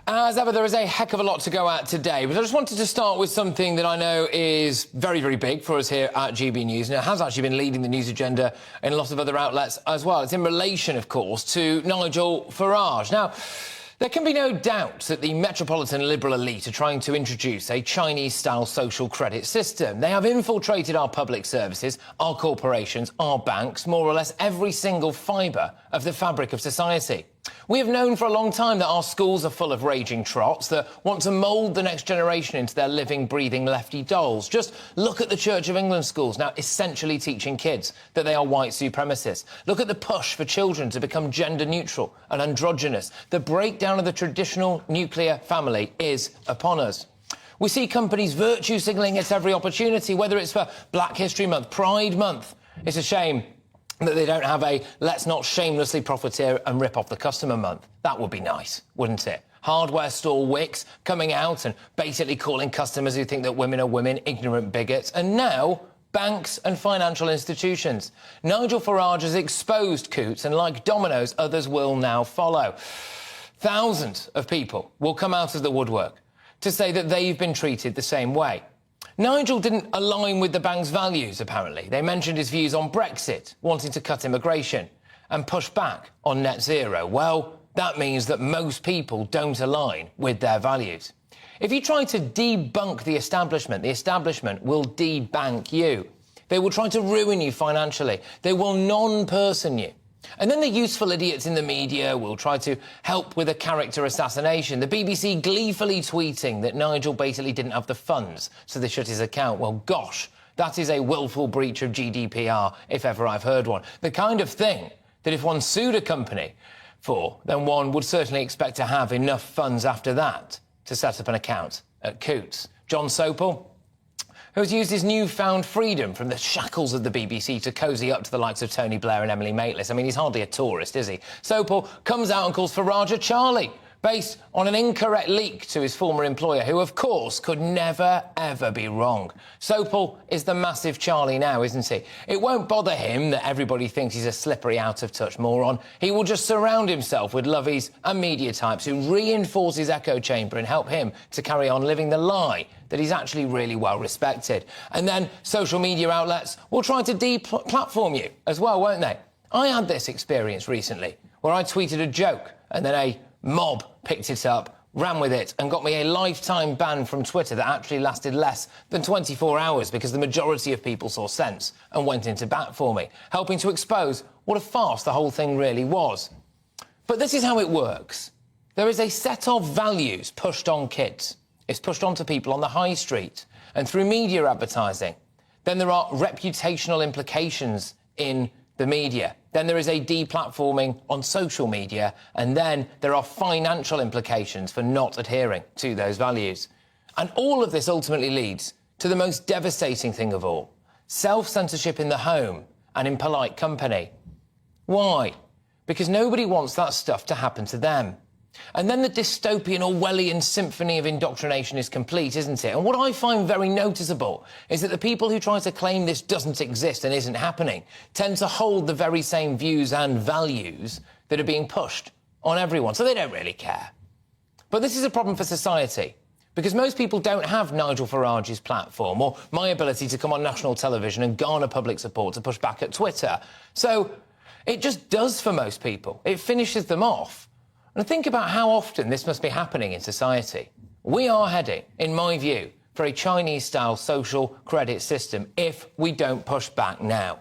As ever, there is a heck of a lot to go at today, but I just wanted to start with something that I know is very, very big for us here at GB News, and it has actually been leading the news agenda in a lot of other outlets as well. It's in relation, of course, to Nigel Farage. Now, there can be no doubt that the metropolitan Liberal elite are trying to introduce a Chinese-style social credit system. They have infiltrated our public services, our corporations, our banks, more or less every single fibre of the fabric of society. We have known for a long time that our schools are full of raging trots that want to mould the next generation into their living, breathing lefty dolls. Just look at the Church of England schools now essentially teaching kids that they are white supremacists. Look at the push for children to become gender neutral and androgynous. The breakdown of the traditional nuclear family is upon us. We see companies virtue signalling at every opportunity, whether it's for Black History Month, Pride Month. It's a shame that they don't have a let's not shamelessly profiteer and rip off the customer month. That would be nice, wouldn't it? Hardware store Wix coming out and basically calling customers who think that women are women ignorant bigots. And now, banks and financial institutions. Nigel Farage has exposed Coutts, and like dominoes, others will now follow. Thousands of people will come out of the woodwork to say that they've been treated the same way. Nigel didn't align with the bank's values, apparently. They mentioned his views on Brexit, wanting to cut immigration, and push back on net zero. Well, that means that most people don't align with their values. If you try to debunk the establishment will debank you. They will try to ruin you financially. They will non-person you. And then the useful idiots in the media will try to help with a character assassination. The BBC gleefully tweeting that Nigel basically didn't have the funds, so they shut his account. Well, gosh, that is a willful breach of GDPR, if ever I've heard one. The kind of thing that if one sued a company for, then one would certainly expect to have enough funds after that to set up an account at Coutts. John Sopel, who's used his newfound freedom from the shackles of the BBC to cosy up to the likes of Tony Blair and Emily Maitlis. I mean, he's hardly a tourist, is he? Sopel comes out and calls Farage a Charlie, based on an incorrect leak to his former employer, who, of course, could never, ever be wrong. Sopel is the massive Charlie now, isn't he? It won't bother him that everybody thinks he's a slippery, out-of-touch moron. He will just surround himself with lovies and media types who reinforce his echo chamber and help him to carry on living the lie that he's actually really well respected. And then social media outlets will try to de-platform you as well, won't they? I had this experience recently where I tweeted a joke and then a mob picked it up, ran with it and got me a lifetime ban from Twitter that actually lasted less than 24 hours because the majority of people saw sense and went into bat for me, helping to expose what a farce the whole thing really was. But this is how it works. There is a set of values pushed on kids. It's pushed onto people on the high street and through media advertising. Then there are reputational implications in the media. Then there is a deplatforming on social media. And then there are financial implications for not adhering to those values. And all of this ultimately leads to the most devastating thing of all, self-censorship in the home and in polite company. Why? Because nobody wants that stuff to happen to them. And then the dystopian Orwellian symphony of indoctrination is complete, isn't it? And what I find very noticeable is that the people who try to claim this doesn't exist and isn't happening tend to hold the very same views and values that are being pushed on everyone, so they don't really care. But this is a problem for society, because most people don't have Nigel Farage's platform or my ability to come on national television and garner public support to push back at Twitter. So it just does for most people. It finishes them off. And think about how often this must be happening in society. We are heading, in my view, for a Chinese-style social credit system if we don't push back now.